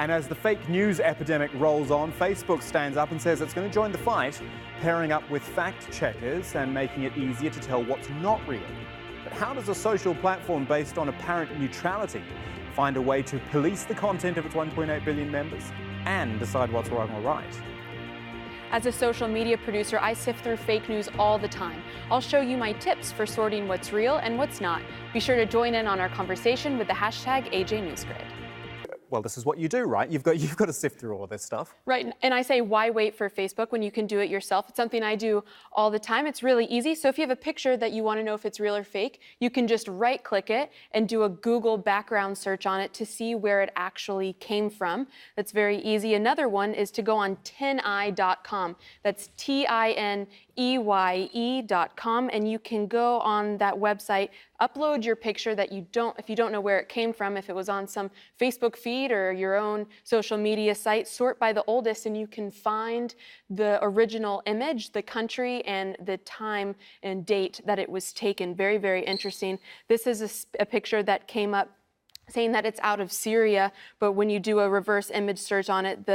And as the fake news epidemic rolls on, Facebook stands up and says it's going to join the fight, pairing up with fact checkers and making it easier to tell what's not real. But how does a social platform based on apparent neutrality find a way to police the content of its 1.8 billion members and decide what's wrong or right? As a social media producer, I sift through fake news all the time. I'll show you my tips for sorting what's real and what's not. Be sure to join in on our conversation with the hashtag AJNewsGrid. Well, this is what you do, right? You've got to sift through all this stuff. Right, and I say, why wait for Facebook when you can do it yourself? It's something I do all the time. It's really easy. So if you have a picture that you want to know if it's real or fake, you can just right-click it and do a Google background search on it to see where it actually came from. That's very easy. Another one is to go on tineye.com. That's TINEYE.com, and you can go on that website, upload your picture that if you don't know where it came from, if it was on some Facebook feed or your own social media site, sort by the oldest, and you can find the original image, the country, and the time and date that it was taken. Very, very interesting. This is a picture that came up saying that it's out of Syria, but when you do a reverse image search on it,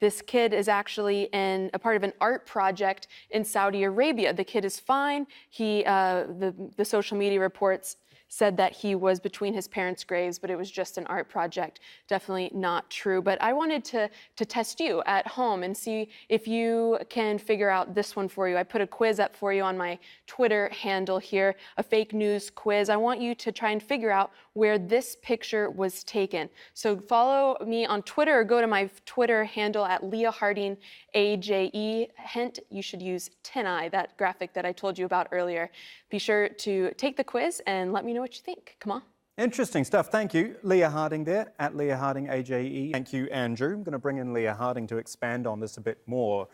this kid is actually a part of an art project in Saudi Arabia. The kid is fine. The social media reports said that he was between his parents' graves, but it was just an art project. Definitely not true. But I wanted to test you at home and see if you can figure out this one for you. I put a quiz up for you on my Twitter handle here, a fake news quiz. I want you to try and figure out where this picture was taken. So follow me on Twitter or go to my Twitter handle at Leah Harding AJE. Hint, you should use TinEye, that graphic that I told you about earlier. Be sure to take the quiz and let me know what you think. Come on. Interesting stuff. Thank you. Leah Harding there, at Leah Harding AJE. Thank you, Andrew. I'm going to bring in Leah Harding to expand on this a bit more.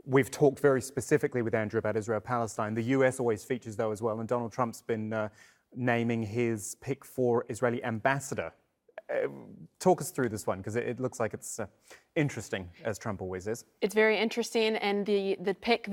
We've talked very specifically with Andrew about Israel-Palestine. The US always features, though, as well, and Donald Trump's been naming his pick for Israeli ambassador. Talk us through this one, because it looks like it's interesting, as Trump always is. It's very interesting, and the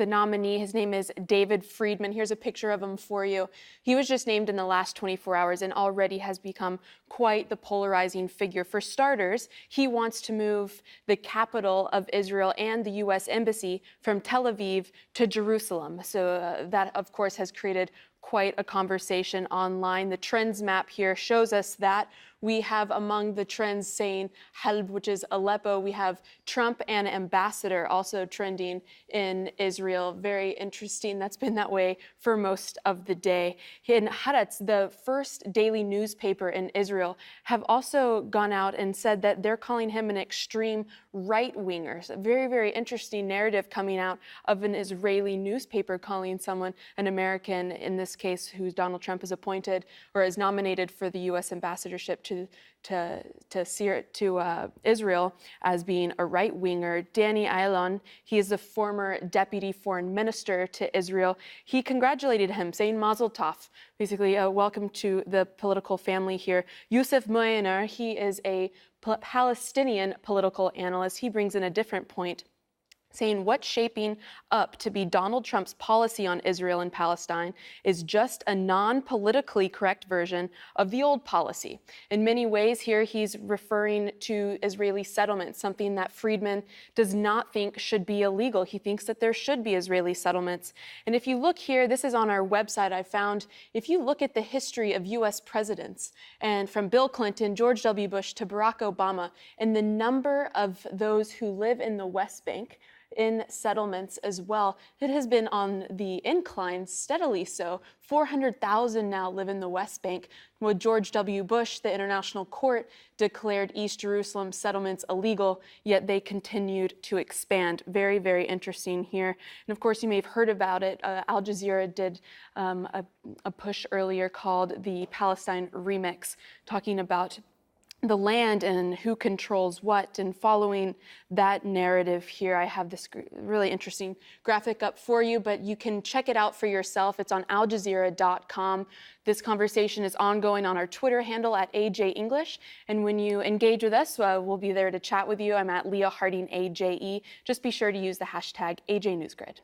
nominee, his name is David Friedman. Here's a picture of him for you. He was just named in the last 24 hours and already has become quite the polarizing figure. For starters, he wants to move the capital of Israel and the U.S. Embassy from Tel Aviv to Jerusalem. So that, of course, has created quite a conversation online. The trends map here shows us that we have among the trends saying Halb, which is Aleppo. We have Trump and ambassador also trending in Israel. Very interesting. That's been that way for most of the day. In Haaretz, the first daily newspaper in Israel, have also gone out and said that they're calling him an extreme right-winger. So very, very interesting narrative coming out of an Israeli newspaper calling someone an American, in this case, who Donald Trump has appointed or is nominated for the U.S. ambassadorship to Israel, as being a right-winger. Danny Ayalon, he is the former deputy foreign minister to Israel. He congratulated him, saying Mazel Tov, basically welcome to the political family here. Youssef Moyener, he is a Palestinian political analyst. He brings in a different point, saying what's shaping up to be Donald Trump's policy on Israel and Palestine is just a non-politically correct version of the old policy. In many ways here, he's referring to Israeli settlements, something that Friedman does not think should be illegal. He thinks that there should be Israeli settlements. And if you look here, this is on our website, I found, if you look at the history of U.S. presidents, and from Bill Clinton, George W. Bush to Barack Obama, and the number of those who live in the West Bank, in settlements as well, it has been on the incline steadily. So 400,000 now live in the West Bank. With George W. Bush, the International Court declared East Jerusalem settlements illegal, yet they continued to expand. Very, very interesting here. And of course, you may have heard about it. Al Jazeera did a push earlier called the Palestine Remix, talking about the land and who controls what, and following that narrative here, I have this really interesting graphic up for you, but you can check it out for yourself. It's on aljazeera.com. This conversation is ongoing on our Twitter handle at AJ English, and when you engage with us, we'll be there to chat with you. I'm at Leah Harding AJE. Just be sure to use the hashtag AJNewsGrid.